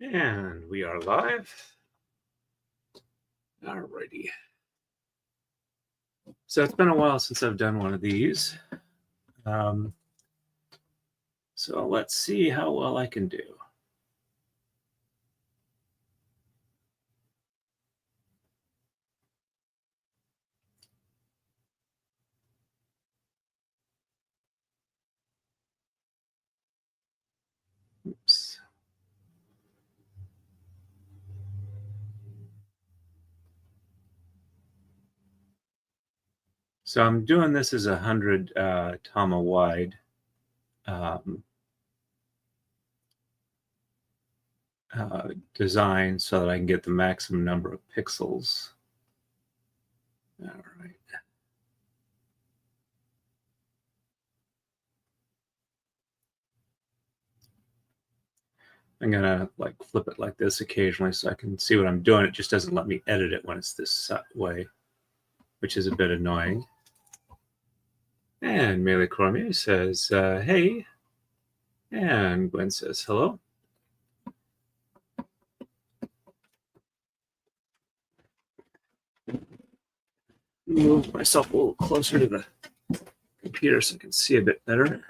And we are live. Alrighty. So it's been a while since I've done one of these. So let's see how well I can do. Oops. So I'm doing this as 100 tama wide. Design so that I can get the maximum number of pixels. All right. I'm gonna like flip it like this occasionally so I can see what I'm doing. It just doesn't let me edit it when it's this way, which is a bit annoying. And Nimai Kôrai says, hey. And Gwen says, hello. Move myself a little closer to the computer so I can see a bit better.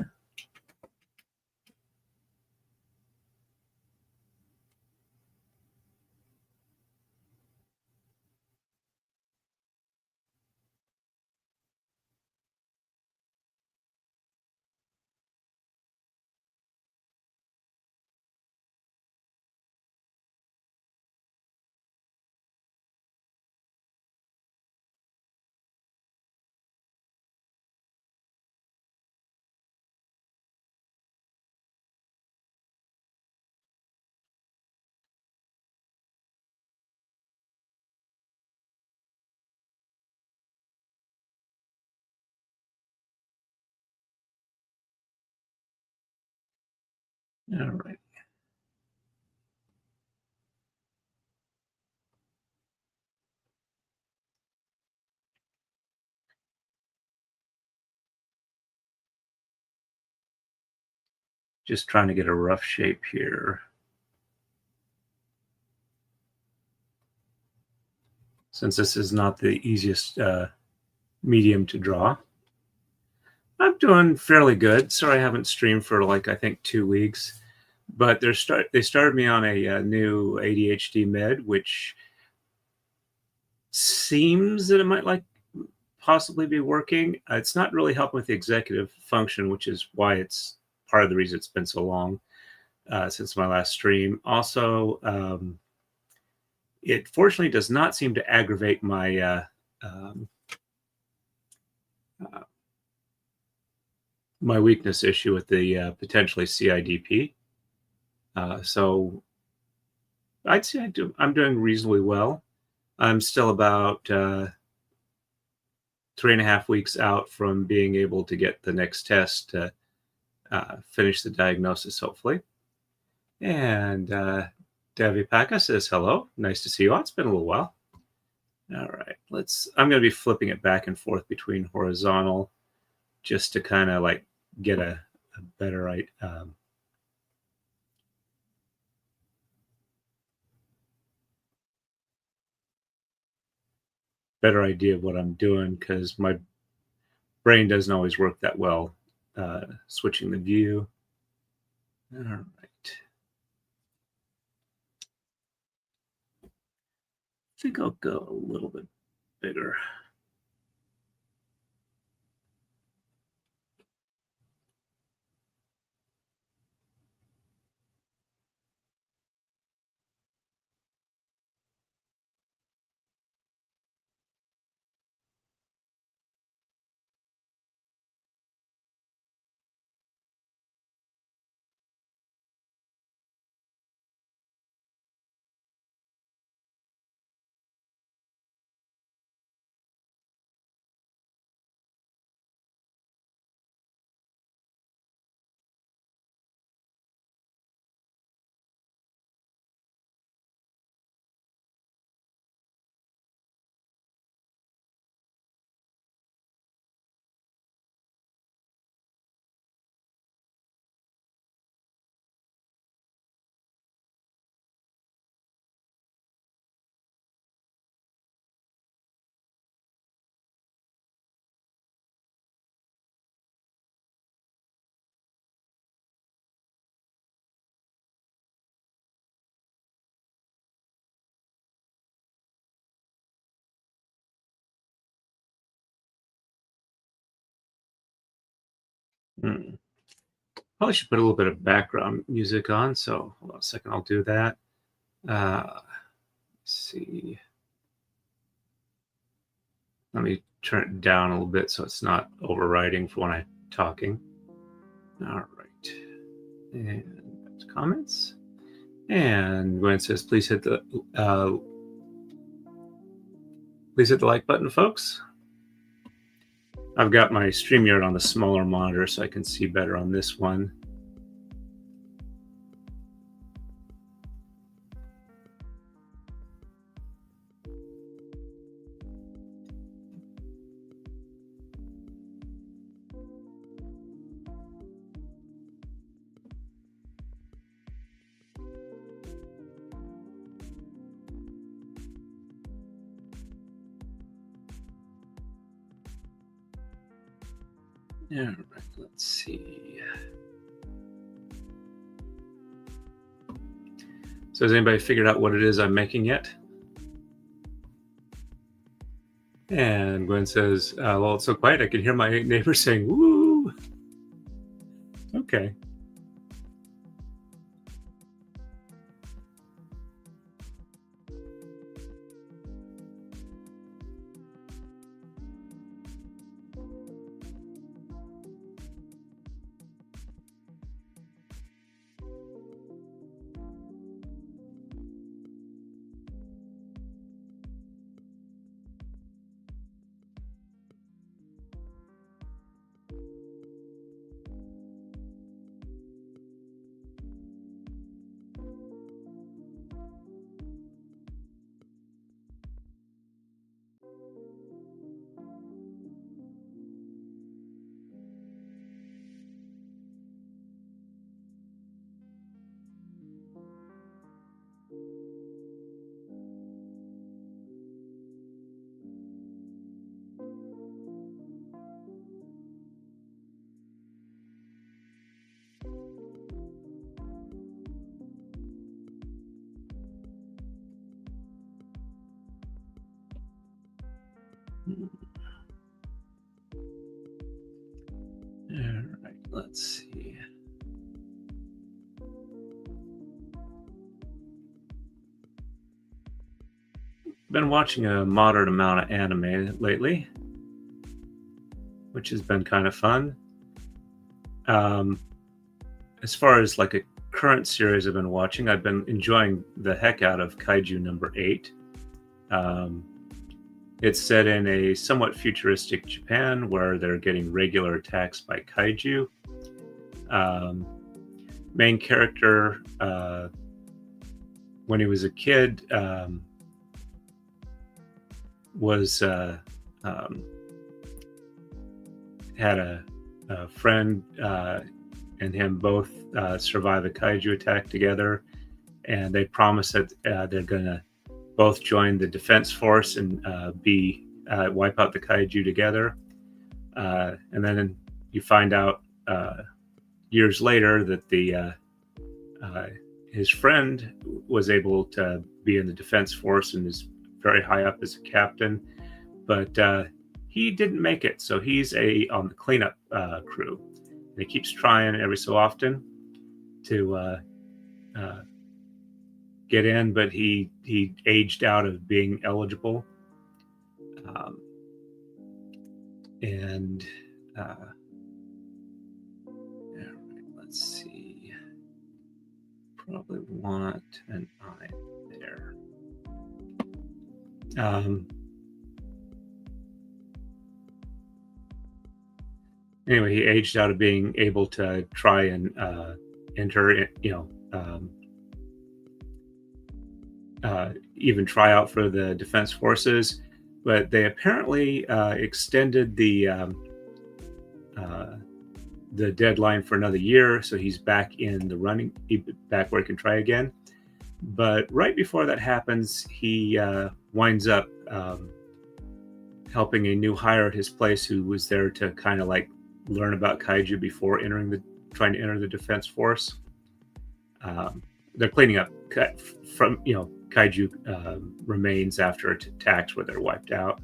All right. Just trying to get a rough shape here. Since this is not the easiest medium to draw. I'm doing fairly good. Sorry I haven't streamed for like, I think 2 weeks. But they started me on a new ADHD med, which seems that it might possibly be working. It's not really helping with the executive function, which is why it's part of the reason it's been so long since my last stream. Also, it fortunately does not seem to aggravate my my weakness issue with the potentially CIDP. So I'd say I'm doing reasonably well. I'm still about 3.5 weeks out from being able to get the next test to finish the diagnosis, hopefully. And Devi Paka says, hello. Nice to see you. Oh, it's been a little while. All right. I'm going to be flipping it back and forth between horizontal just to kind of like get a better better idea of what I'm doing, because my brain doesn't always work that well switching the view. All right. I think I'll go a little bit bigger. Hmm. Probably should put a little bit of background music on. So hold on a second, I'll do that. Let's see. Let me turn it down a little bit so it's not overriding for when I'm talking. All right. And that's comments. And Gwen says, please hit the like button, folks. I've got my StreamYard on the smaller monitor so I can see better on this one. All right, let's see. So has anybody figured out what it is I'm making yet? And Gwen says, well, it's so quiet I can hear my neighbor saying, woo. Okay. All right, let's see. Been watching a moderate amount of anime lately, which has been kind of fun. As far as like a current series I've been watching, I've been enjoying the heck out of Kaiju number 8. It's set in a somewhat futuristic Japan where they're getting regular attacks by kaiju. Main character, when he was a kid, had a friend and him both survive a kaiju attack together, and they promise that they're gonna both join the defense force and wipe out the kaiju together. And then you find out years later that his friend was able to be in the defense force and is very high up as a captain, but he didn't make it. So he's on the cleanup crew. And he keeps trying every so often to get in, but he aged out of being eligible. Let's see. Probably want an eye there. Anyway, he aged out of being able to try and enter, even try out for the defense forces, but they apparently extended the deadline for another year, so he's back in the running, back where he can try again. But right before that happens, he winds up helping a new hire at his place who was there to kind of like learn about kaiju before trying to enter the defense force. They're cleaning up from kaiju remains after attacks where they're wiped out.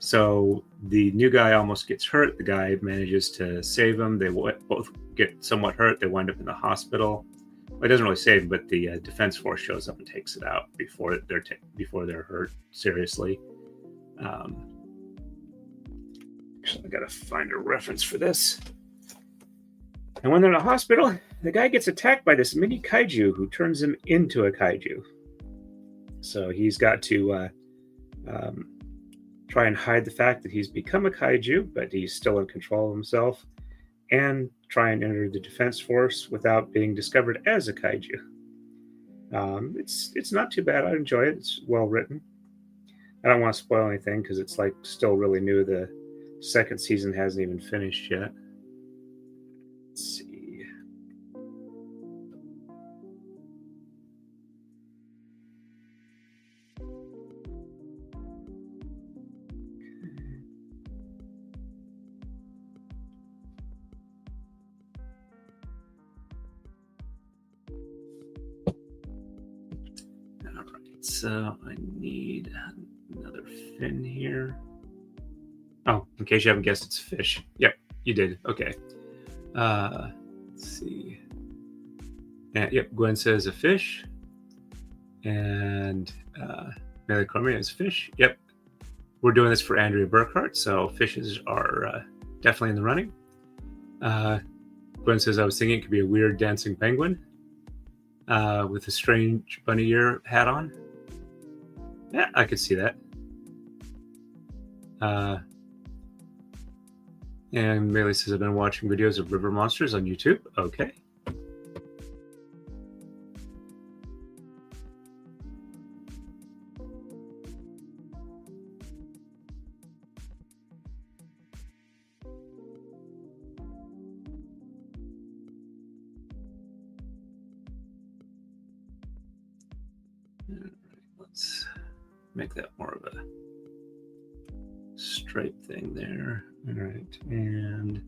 So the new guy almost gets hurt. The guy manages to save him. They both get somewhat hurt. They wind up in the hospital. Well, it doesn't really save him, but the defense force shows up and takes it out before they're hurt seriously. Actually, I gotta find a reference for this. And when they're in the hospital, the guy gets attacked by this mini kaiju who turns him into a kaiju. So he's got to try and hide the fact that he's become a kaiju, but he's still in control of himself, and try and enter the defense force without being discovered as a kaiju. It's not too bad. I enjoy it. It's well written. I don't want to spoil anything because it's like still really new. The second season hasn't even finished yet. Let's see. All right, so I need another fin here. Oh, in case you haven't guessed, it's fish. Yep, you did. Okay. Let's see. Yep, Gwen says a fish. And Nimai Kôrai is fish. Yep. We're doing this for Andrea Burkhart, so fishes are definitely in the running. Gwen says, I was thinking it could be a weird dancing penguin with a strange bunny ear hat on. Yeah, I could see that. And Bailey says, I've been watching videos of river monsters on YouTube. Okay. Let's make that more of a stripe thing there. All right, and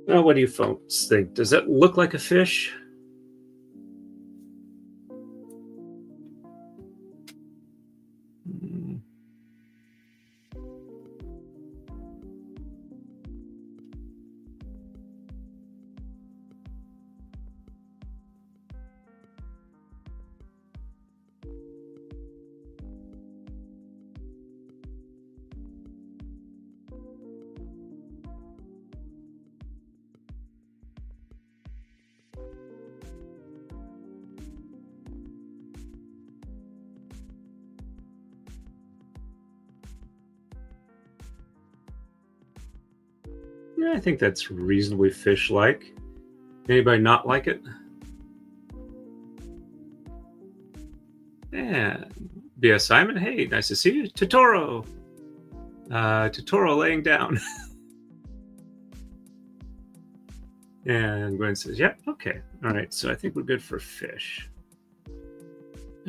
well, what do you folks think? Does that look like a fish? Yeah, I think that's reasonably fish-like. Anybody not like it? And B.S. Simon, hey, nice to see you. Totoro. Totoro laying down. And Gwen says, yep, okay. All right, so I think we're good for fish.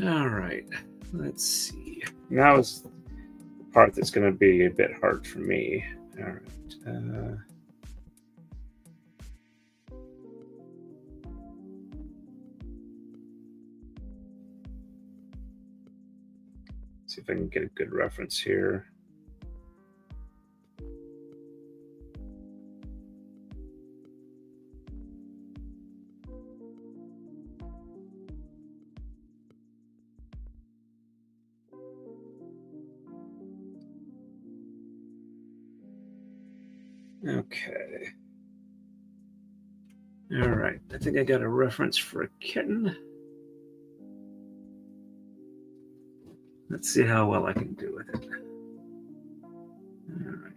All right, let's see. Now is the part that's going to be a bit hard for me. All right. See if I can get a good reference here. Okay. All right. I think I got a reference for a kitten. Let's see how well I can do with it. All right.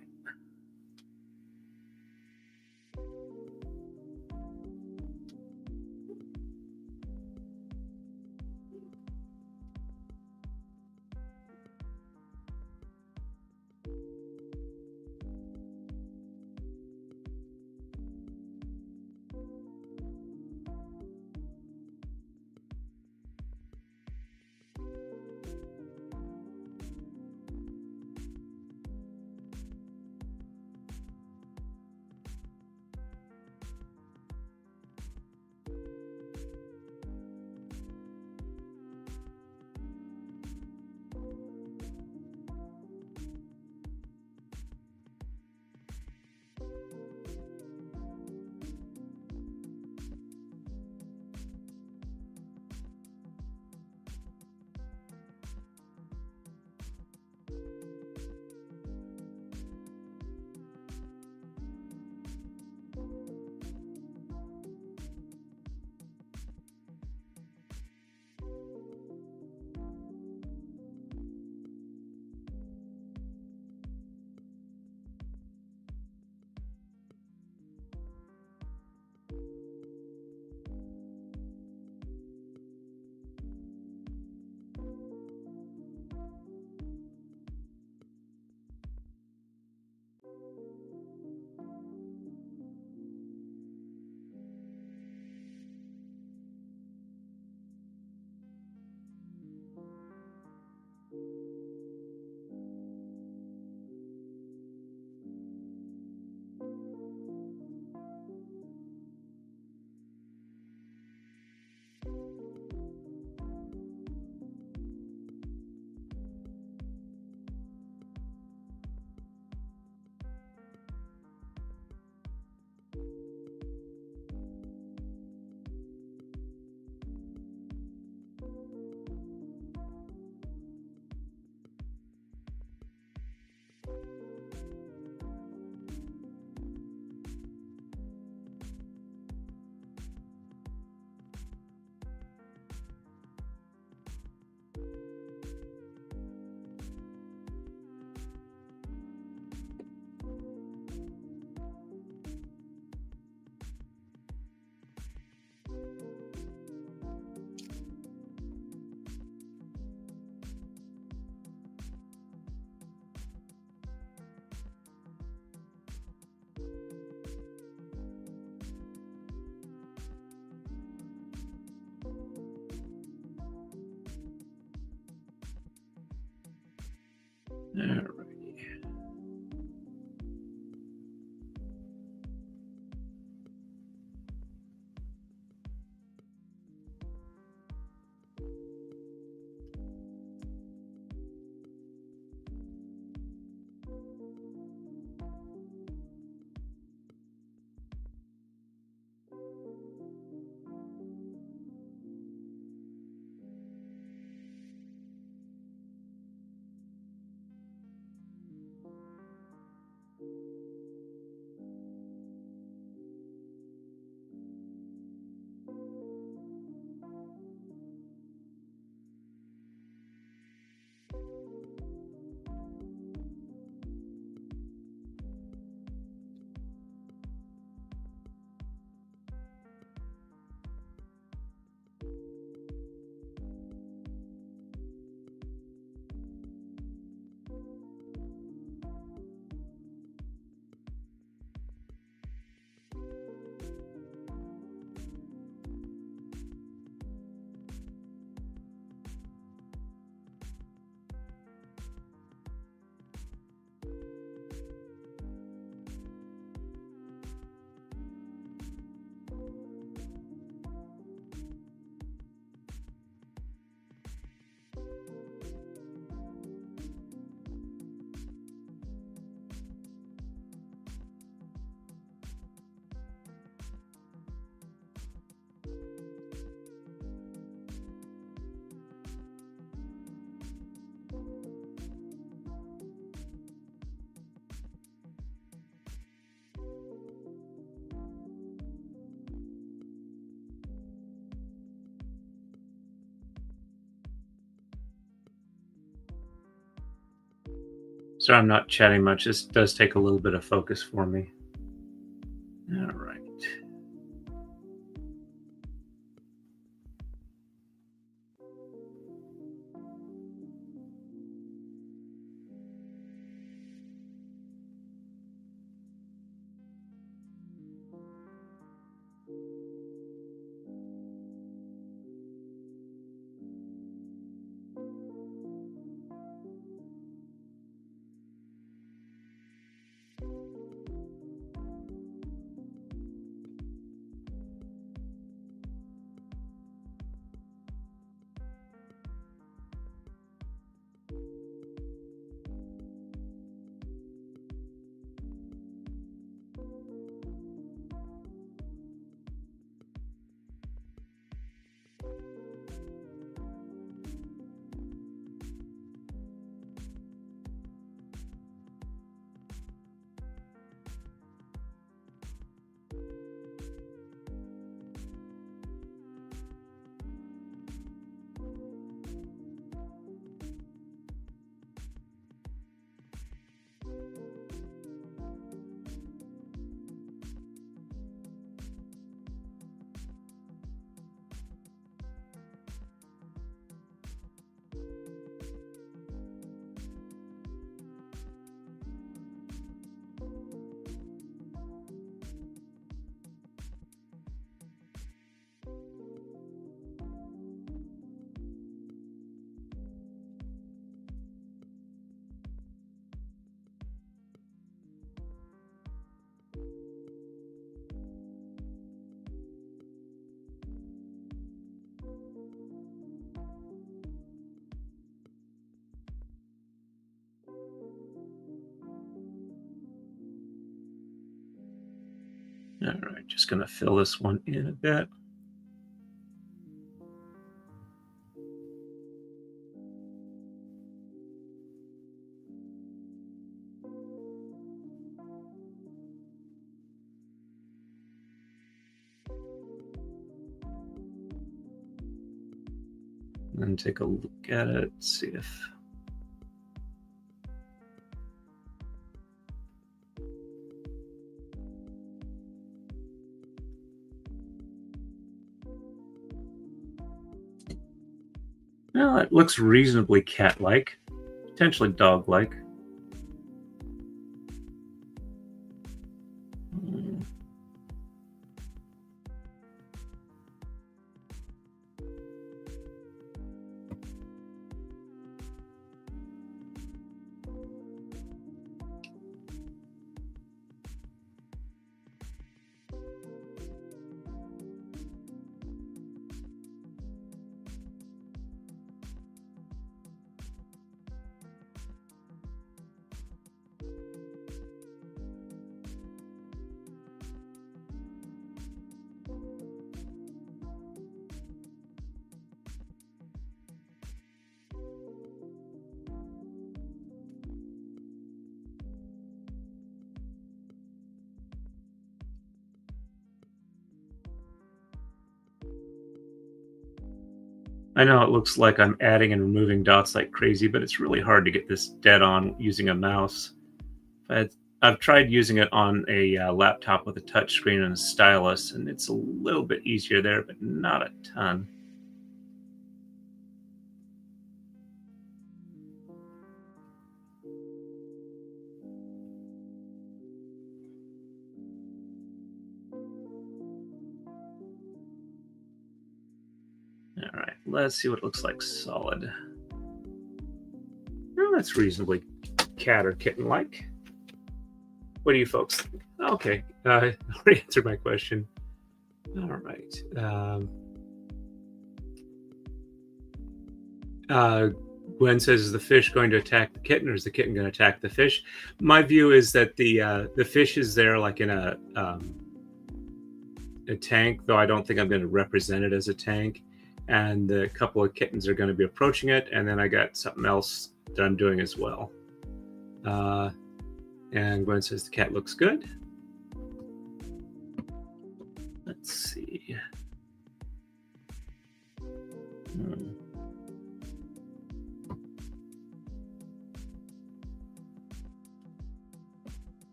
Alrighty. Sorry, I'm not chatting much. This does take a little bit of focus for me. All right. All right, just going to fill this one in a bit. And take a look at it, see if... Well, it looks reasonably cat-like, potentially dog-like. I know it looks like I'm adding and removing dots like crazy, but it's really hard to get this dead on using a mouse. I've tried using it on a laptop with a touchscreen and a stylus, and it's a little bit easier there, but not a ton. All right, let's see what it looks like solid. Well, that's reasonably cat or kitten-like. What do you folks think? Okay, I already answered my question. All right. Gwen says, "Is the fish going to attack the kitten, or is the kitten going to attack the fish?" My view is that the fish is there like in a tank, though I don't think I'm going to represent it as a tank. And a couple of kittens are going to be approaching it, and then I got something else that I'm doing as well. And Gwen says the cat looks good. Let's see.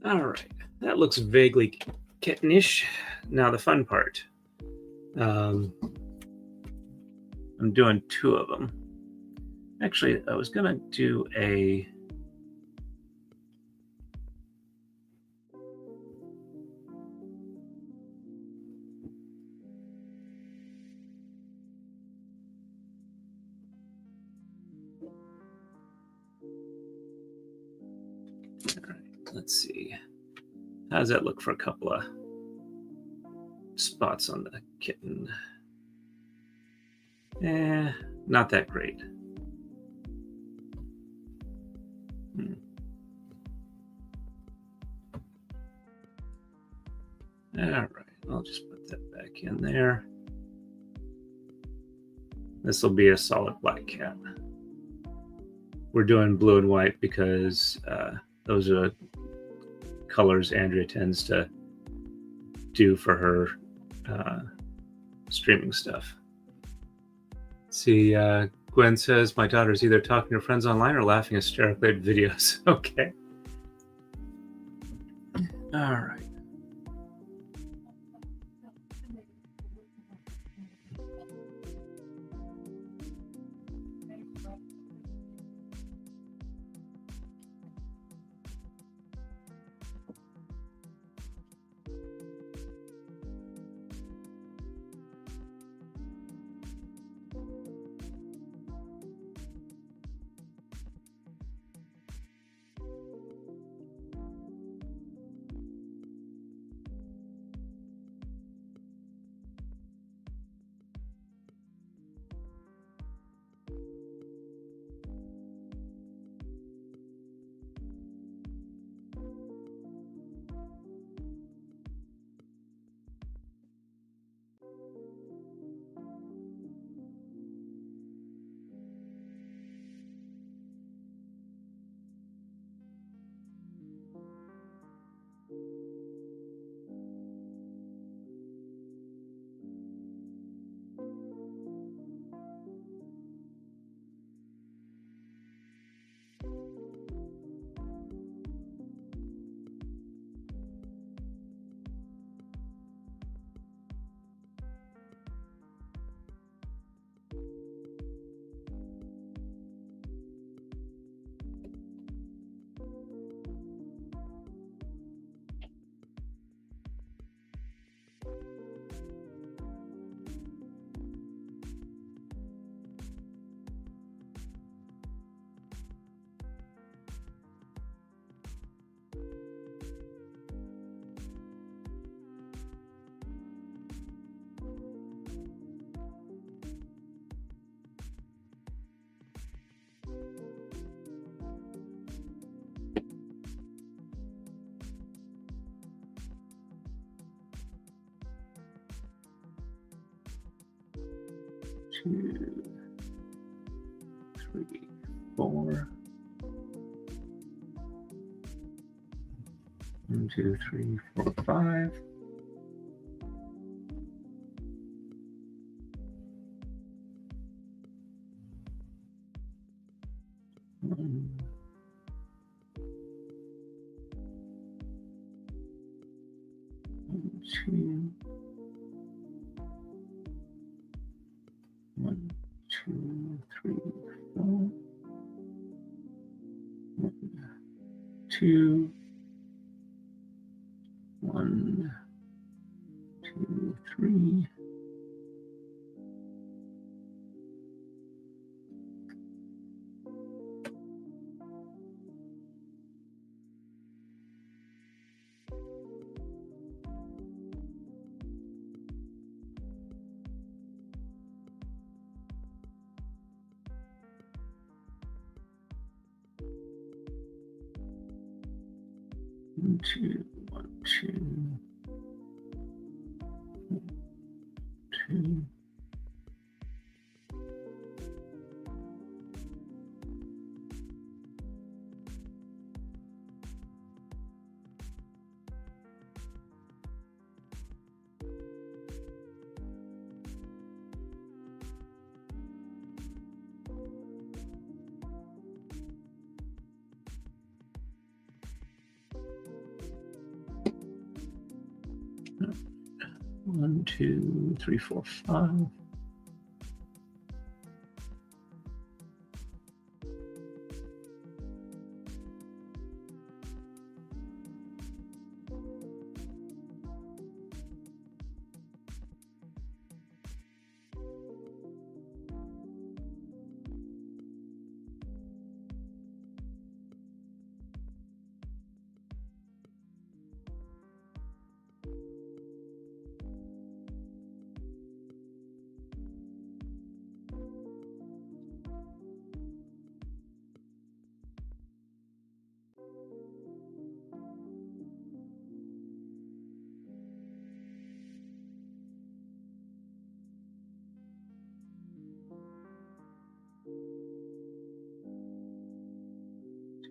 All right, that looks vaguely kittenish. Now the fun part. I'm doing 2 of them. Actually, I was gonna do a. All right, let's see. How does that look for a couple of spots on the kitten? Not that great. All right, I'll just put that back in there. This will be a solid black cat. We're doing blue and white because those are colors Andrea tends to do for her streaming stuff. See, Gwen says, my daughter's either talking to friends online or laughing hysterically at videos. Okay. All right. Two, three, 4. 1, 2, 3, 4, 5. One, 2. 1, 2, 3, 4. 1, 2. 1, 2, 3. One, two, 1, 2, 2. 1, 2, 3, 4, 5.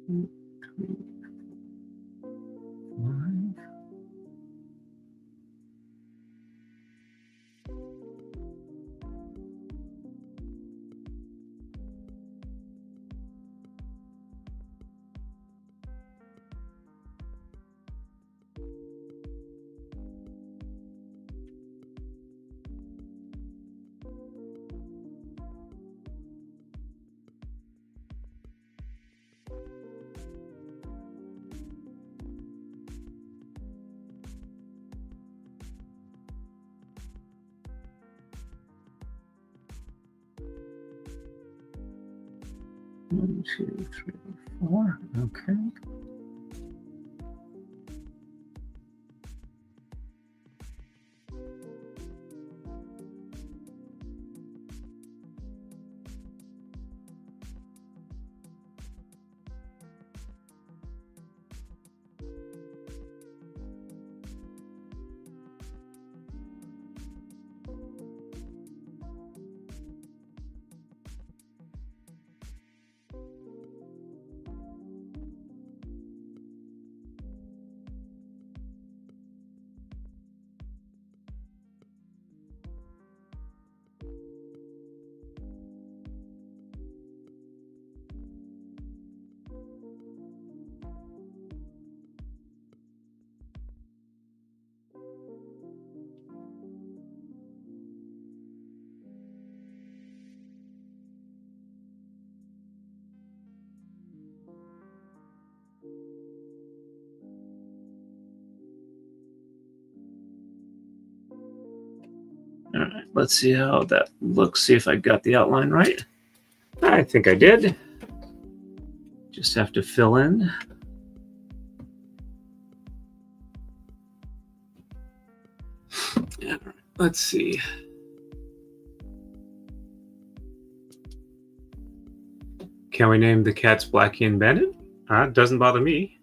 Two, 3, 5. One, 2, 3, 4. Okay. All right, let's see how that looks. See if I got the outline right. I think I did. Just have to fill in. Yeah, let's see. Can we name the cats Blackie and Bandit? It doesn't bother me.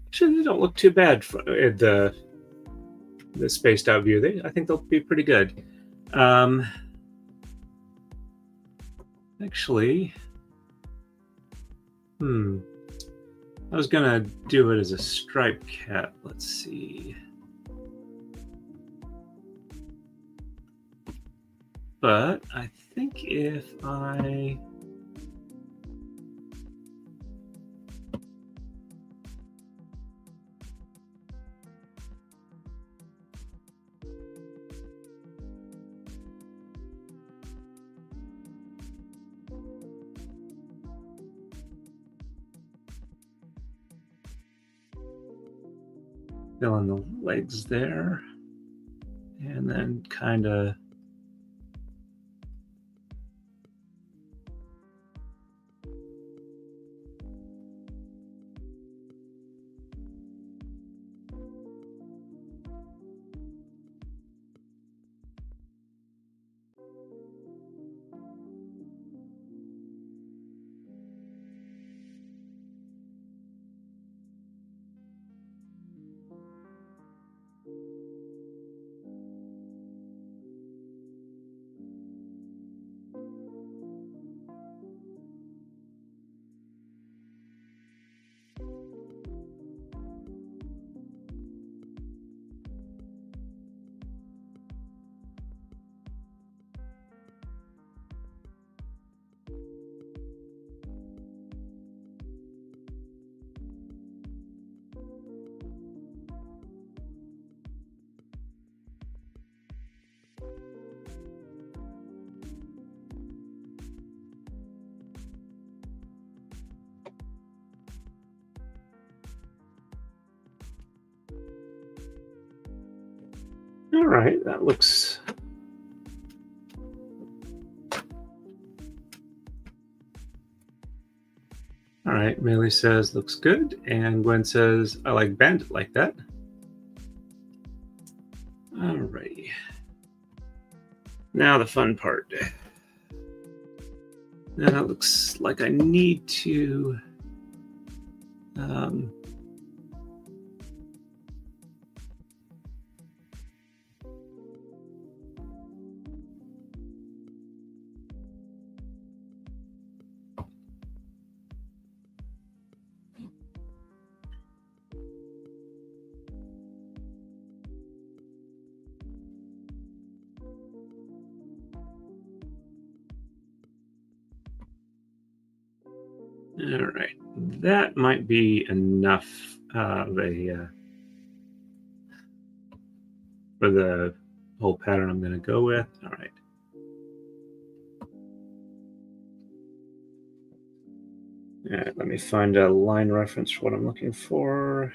Actually, they don't look too bad for the spaced out view. I think they'll be pretty good. Actually, I was gonna do it as a striped cat. Let's see. But I think if I fill in the legs there, and then kind of All right, that looks... All right, Meili says looks good, and Gwen says I like bandit like that. All right. Now the fun part. Now it looks like I need to all right, that might be enough of a for the whole pattern I'm going to go with. All right. All right, let me find a line reference for what I'm looking for.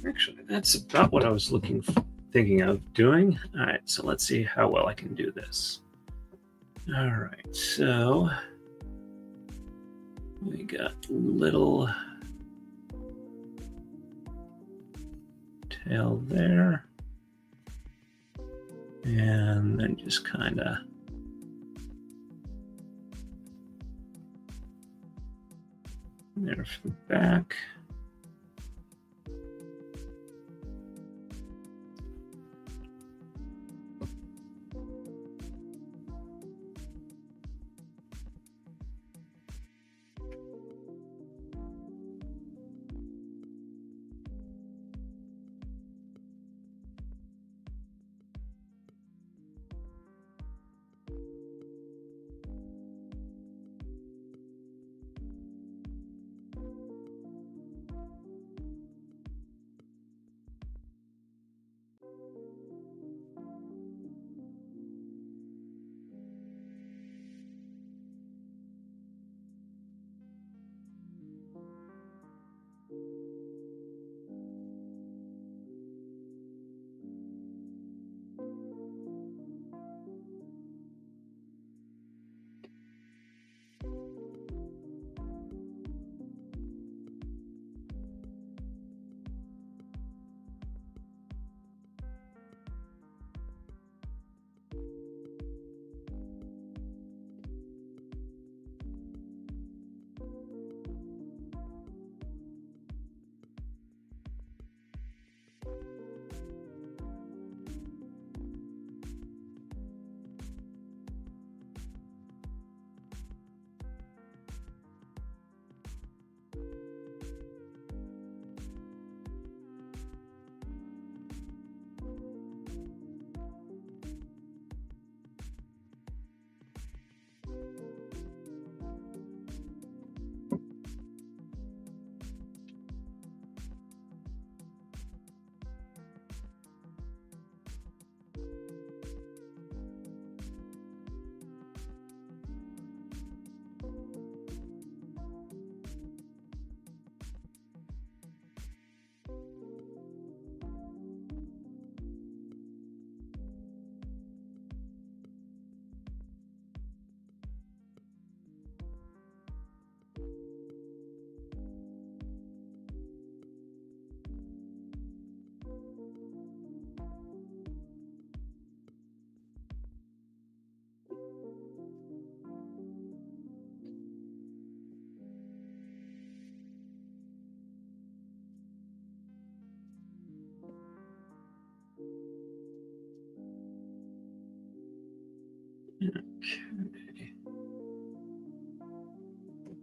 Actually, that's about what I was thinking of doing. All right, so let's see how well I can do this. All right, so we got little tail there, and then just kind of there for the back.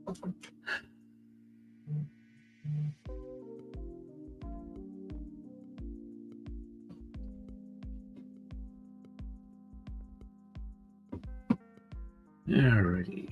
Okay. Alrighty.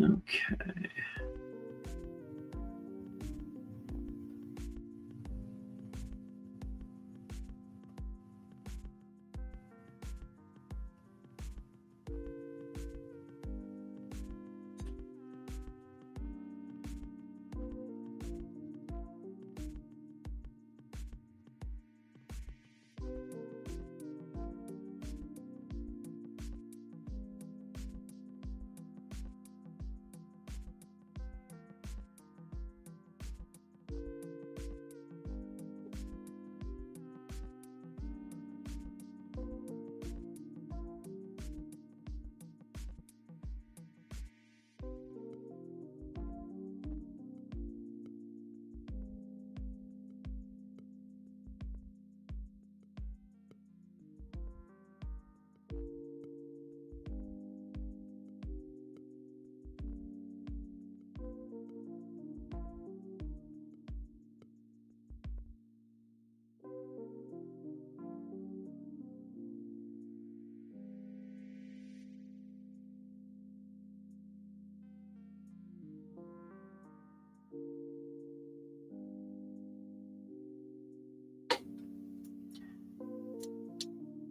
Okay.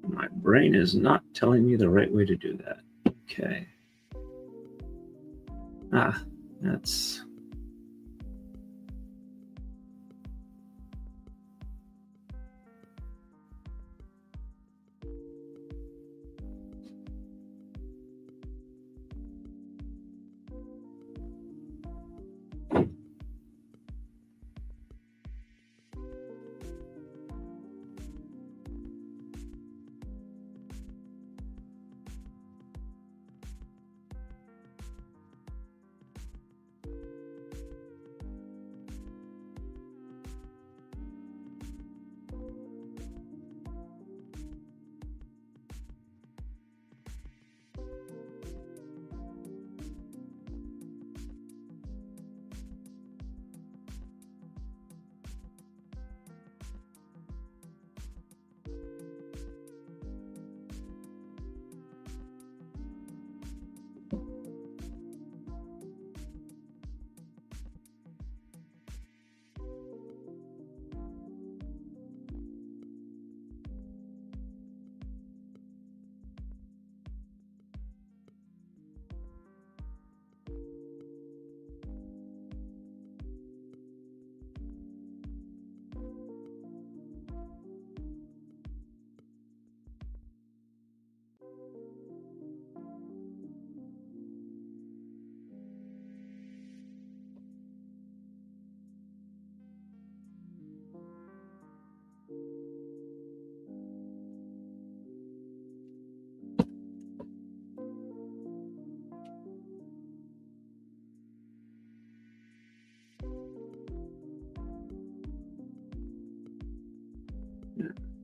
My brain is not telling me the right way to do that. Okay. That's...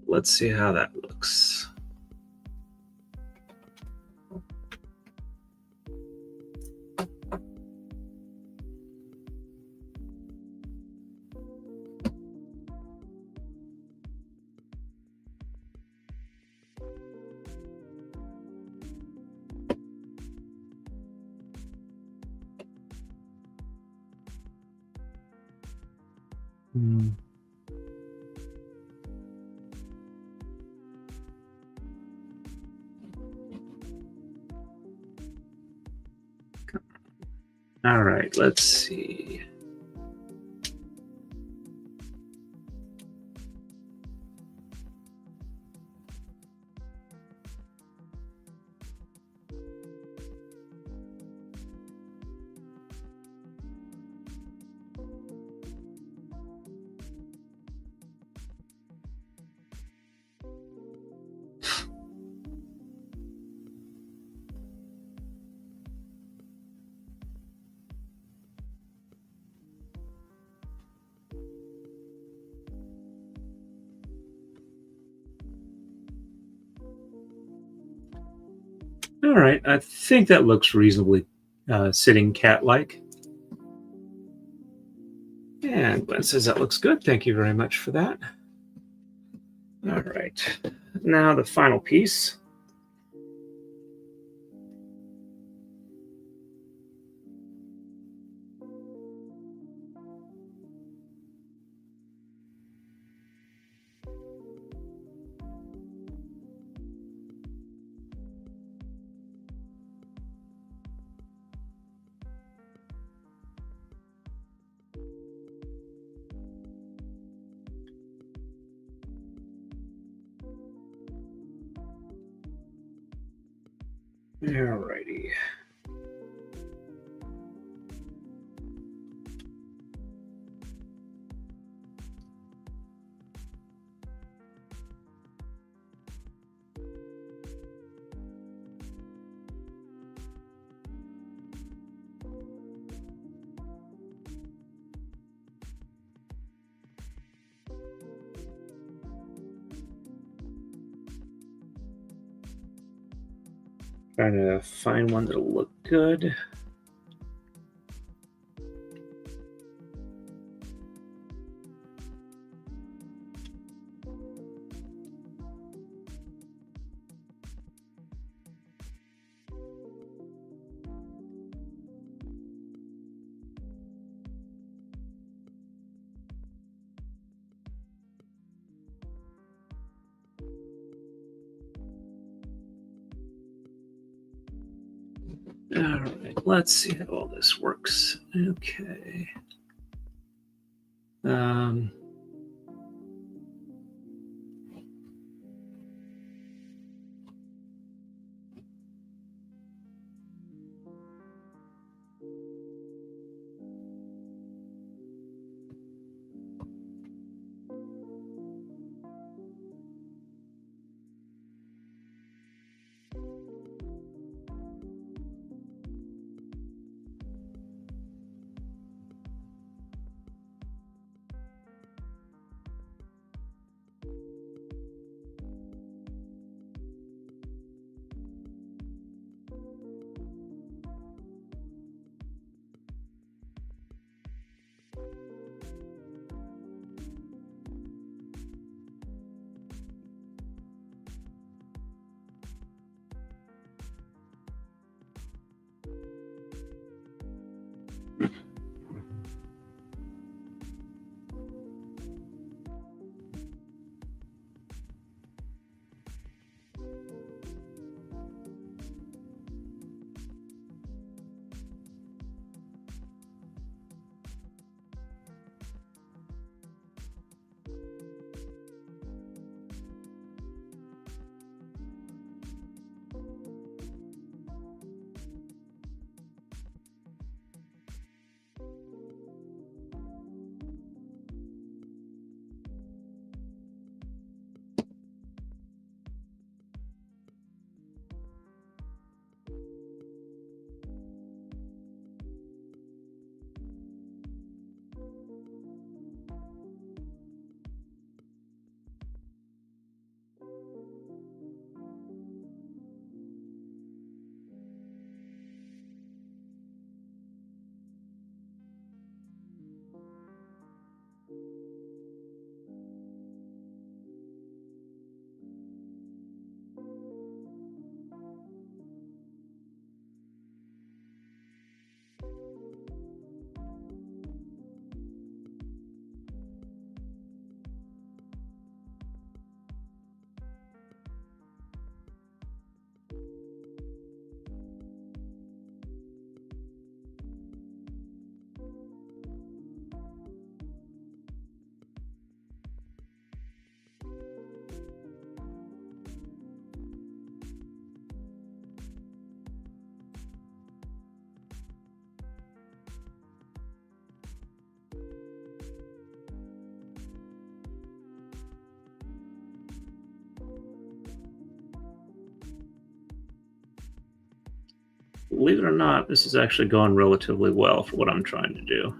Let's see how that looks. All right, let's see. All right, I think that looks reasonably sitting cat-like. And Glenn says that looks good. Thank you very much for that. All right, now the final piece. Alrighty. Trying to find one that'll look good. All right, let's see how all this works. Okay. believe it or not, this is actually going relatively well for what I'm trying to do.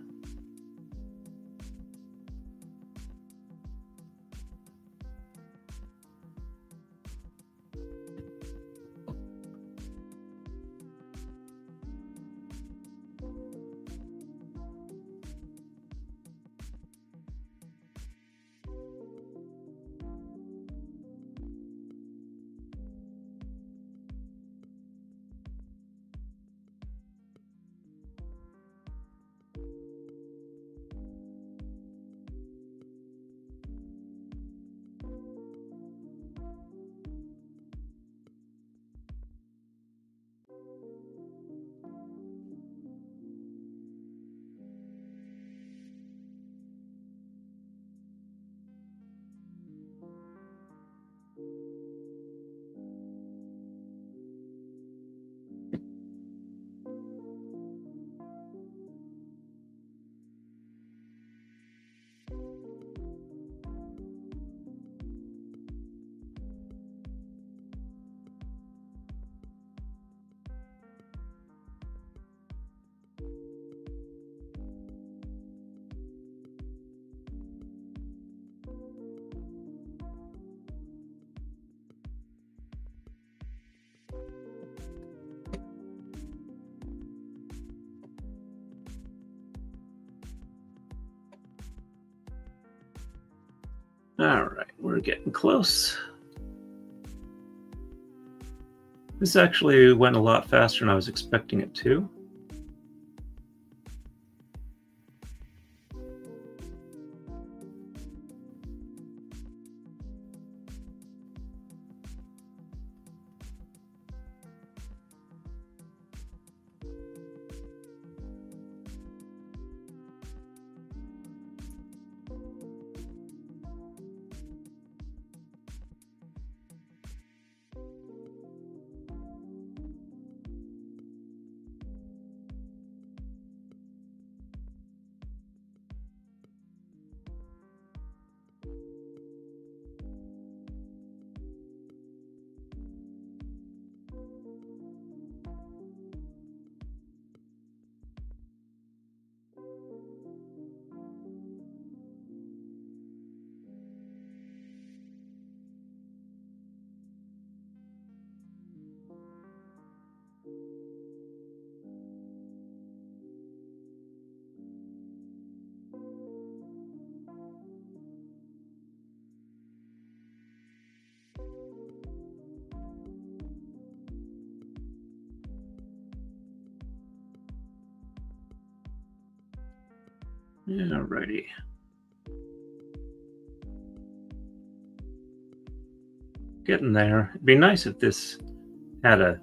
All right, we're getting close. This actually went a lot faster than I was expecting it to. Alrighty. Getting there. It'd be nice if this had a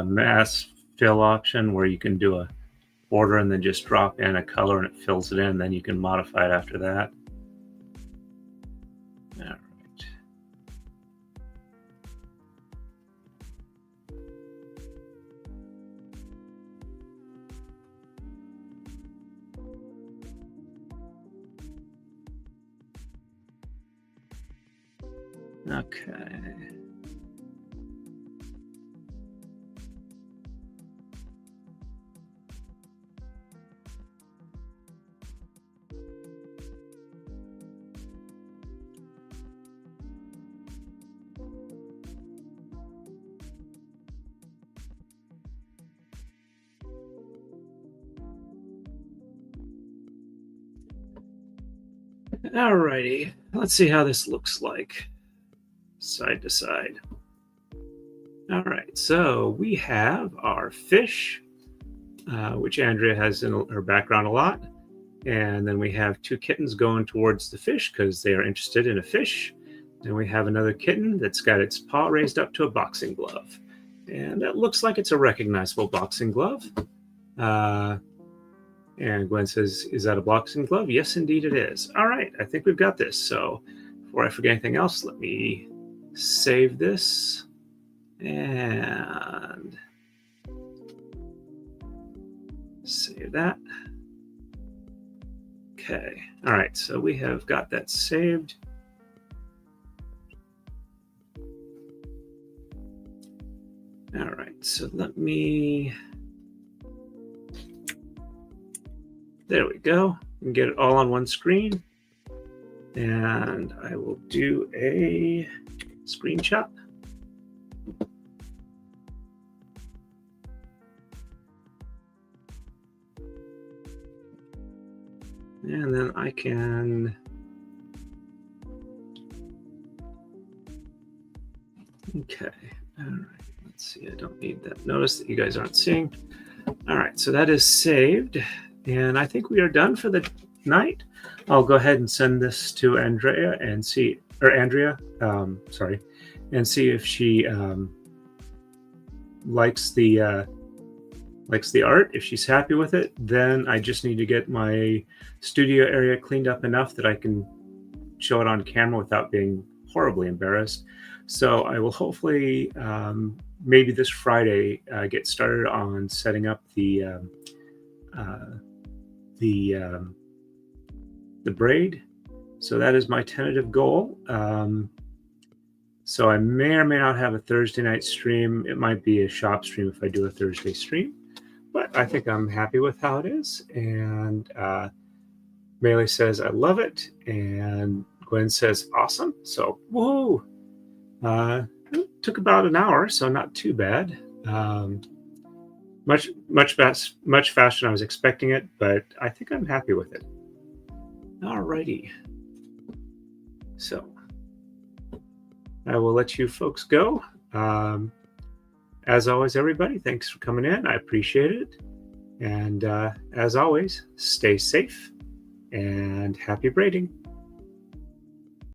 mass fill option where you can do a border and then just drop in a color and it fills it in. Then you can modify it after that. All right. Okay. Alrighty, let's see how this looks like side to side. All right, so we have our fish, which Andrea has in her background a lot. And then we have two kittens going towards the fish because they are interested in a fish. And we have another kitten that's got its paw raised up to a boxing glove. And it looks like it's a recognizable boxing glove. And Gwen says, is that a boxing glove? Yes, indeed it is. All right, I think we've got this. So before I forget anything else, let me save this and save that. Okay, all right, so we have got that saved. All right, so let me There we go. And get it all on one screen. And I will do a screenshot. And then I can okay. All right. Let's see. I don't need that notice that you guys aren't seeing. All right. So that is saved. And I think we are done for the night. I'll go ahead and send this to Andrea and see, or Andrea, sorry, and see if she likes the art. If she's happy with it, then I just need to get my studio area cleaned up enough that I can show it on camera without being horribly embarrassed. So I will hopefully maybe this Friday get started on setting up the braid. So that is my tentative goal. So I may or may not have a Thursday night stream. It might be a shop stream if I do a Thursday stream, but I think I'm happy with how it is. And Melee says, I love it. And Gwen says, awesome. So, whoa. It took about an hour, so not too bad. Much faster than I was expecting it, but I think I'm happy with it. Alrighty. So I will let you folks go. As always, everybody, thanks for coming in. I appreciate it. And as always, stay safe and happy braiding.